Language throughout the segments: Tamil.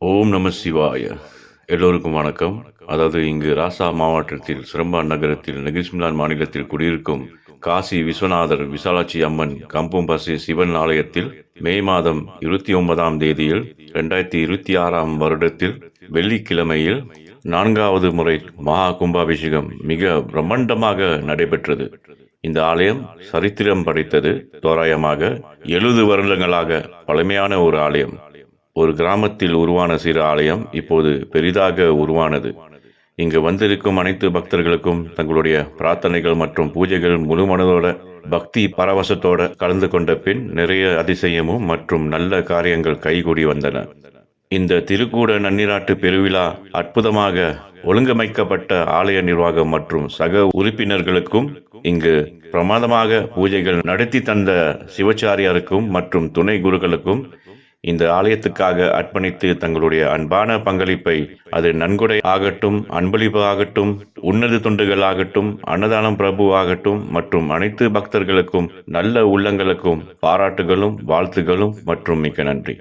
ஓம் நம சிவாய. எல்லோருக்கும் வணக்கம். அதாவது இங்கு ராசா மாவட்டத்தில் சிரம்பான் நகரத்தில் நெகிஸ்மிலான் மாநிலத்தில் குடியிருக்கும் காசி விஸ்வநாதர் விசாலாட்சி அம்மன் கம்பும்பசி சிவன் ஆலயத்தில் மே மாதம் 29ஆம் தேதியில் 2026ஆம் வருடத்தில் வெள்ளிக்கிழமையில் 4வது முறை மகா கும்பாபிஷேகம் மிக பிரம்மாண்டமாக நடைபெற்றது. இந்த ஆலயம் சரித்திரம் படைத்தது. தோராயமாக 70 வருடங்களாக பழமையான ஒரு ஆலயம். ஒரு கிராமத்தில் உருவான சிறு ஆலயம் இப்போது பெரிதாக உருவானது. இங்கு வந்திருக்கும் அனைத்து பக்தர்களுக்கும் தங்களுடைய பிரார்த்தனைகள் மற்றும் பூஜைகள் முழு மனதோட பக்தி பரவசத்தோட கலந்து கொண்ட பின் நிறைய அதிசயமும் மற்றும் நல்ல காரியங்கள் கைகூடி வந்தன. இந்த திருக்கூட நன்னீராட்டு பெருவிழா அற்புதமாக ஒழுங்கமைக்கப்பட்ட ஆலய நிர்வாகம் மற்றும் சக உறுப்பினர்களுக்கும் இங்கு பிரமாதமாக பூஜைகள் நடத்தி தந்த சிவாச்சாரியாருக்கும் மற்றும் துணை குருக்களுக்கும் இந்த ஆலயத்துக்காக அர்ப்பணித்து தங்களுடைய அன்பான பங்களிப்பை, அது நன்கொடை ஆகட்டும், அன்பளிப்பு ஆகட்டும், உன்னத தொண்டுகள் ஆகட்டும், அன்னதானம் பிரபு ஆகட்டும் மற்றும் அனைத்து பக்தர்களுக்கும் நல்ல உள்ளங்களுக்கும் பாராட்டுகளும் வாழ்த்துகளும் மற்றும் மிக்க நன்றி.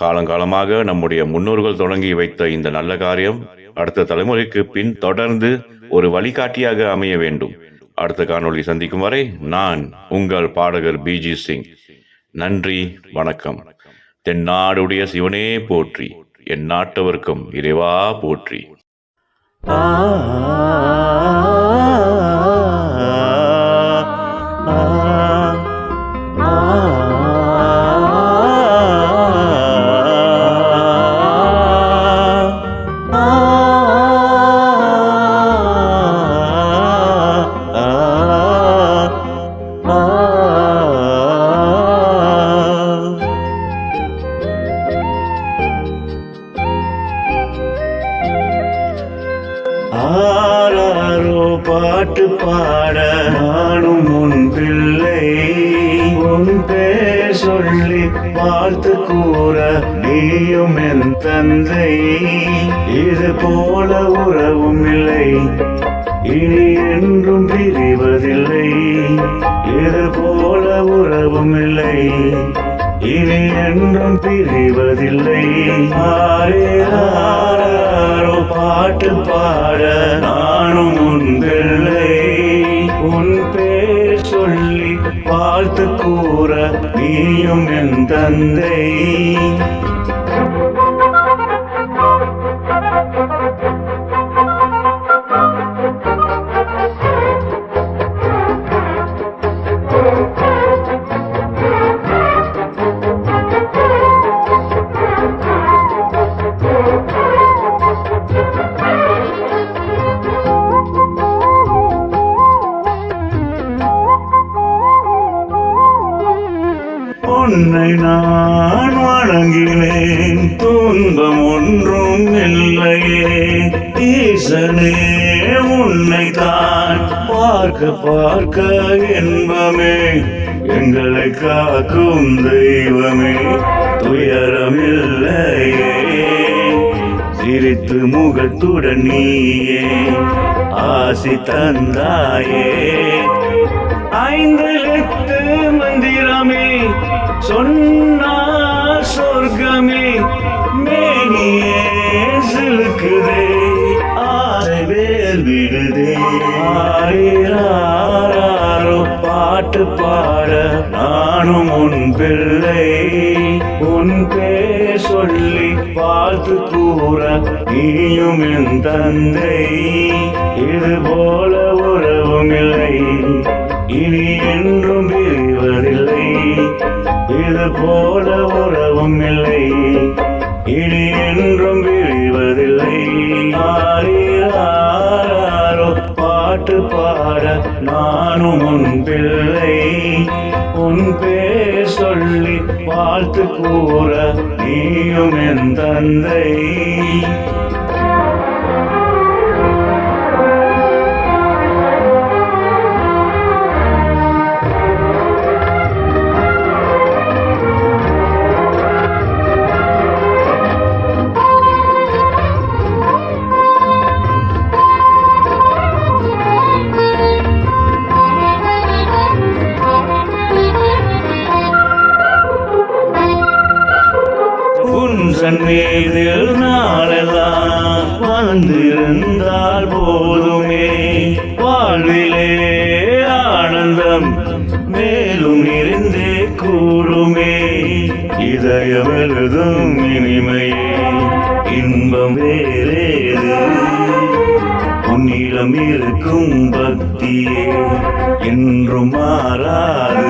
காலங்காலமாக நம்முடைய முன்னோர்கள் தொடங்கி வைத்த இந்த நல்ல காரியம் அடுத்த தலைமுறைக்கு பின் தொடர்ந்து ஒரு வழிகாட்டியாக அமைய வேண்டும். அடுத்த காணொளி சந்திக்கும் வரை நான் உங்கள் பாடகர் பிஜி சிங். நன்றி, வணக்கம். தென்னாடுடைய சிவனே போற்றி, என் நாட்டவர்க்கும் இறைவா போற்றி. ஆராரோ பாட்டு பாட நானும் உன் பிள்ளை, உன் பேர் சொல்லி வாழ்த்து கூற நீயும் என் தந்தை. இது போல உறவும் இல்லை, இனி என்றும் பிரிவதில்லை. இது போல உறவும் இல்லை, இனி என்றும் பிரிவதில்லை. ஆரோ பாட்டு பாட நானும் உன் பிள்ளை, உன் பேர் சொல்லி வாழ்த்து கூற நீயும் என் தந்தை. உன்னை நான் வணங்கினேன், துன்பம் ஒன்றும் இல்லையே. ஈசனே உன்னை தான் பார்க்க பார்க்க இன்பமே, எங்களை காக்கும் தெய்வமே. துயரமில்லையே, சிரித்து முகத்துடன் நீயே ஆசி தந்தாயே. 5 எழுத்து மந்திரமே சொன்னார் சொர்க்கமே, மேனியே சிலுக்குதே ஆரை வேல் விடுதே. ஆரோ பாட்டு பாட நானும் உன் பிள்ளை, உன் பேர் சொல்லி வாழ்த்து கூற நீயும் என் தந்தை. இது போல உறவும் இல்லை, இனி என்றும் பிரிவதில்லை. இது போல உறவும் இல்லை, இனி என்றும் பிரிவதில்லை. ஆரோ பாட்டு பாட நானும் உன் பிள்ளை, உன் பேர் சொல்லி வாழ்த்து கூற நீயும் என் தந்தை. சந்நிதியில் நாளெல்லாம் வந்திருந்தால் போதுமே, வாழ்விலே ஆனந்தம் மேலும் இருந்தே கூடுமே. இதயம் எழுதும் இனிமையே இன்பம் வேறேது, உன்னிடம் இருக்கும் பக்தியே என்றும் மாறாது.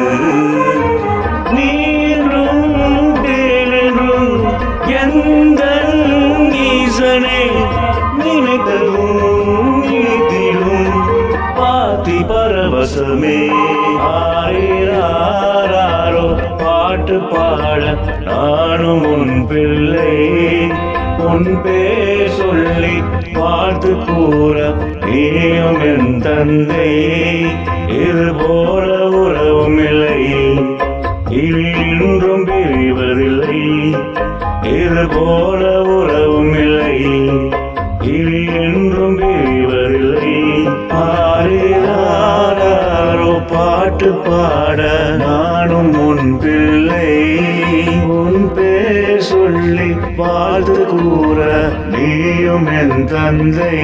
நீரும் தேனும் எந்த ஈசனே, நினைத்ததும் நீத்திடும் பாத்தி பரவசமே. ஆரேராரோ பாட்டு பாட நானும் உன் பிள்ளை, உன் பேர் சொல்லி வாழ்த்து கூற நீயும் என் தந்தை. இது போல உறவும் இல்லை, இனி இன்றும் பிரிவதில்லை. இது போல உறவும் இல்லை, இனி என்றும் பிரிவதில்லை. ஆரேராரோ பாட்டு பாட நானும் உன் பிள்ளை, உன் பேர் சொல்லி வாழ்த்து கூற நீயும் என் தந்தை.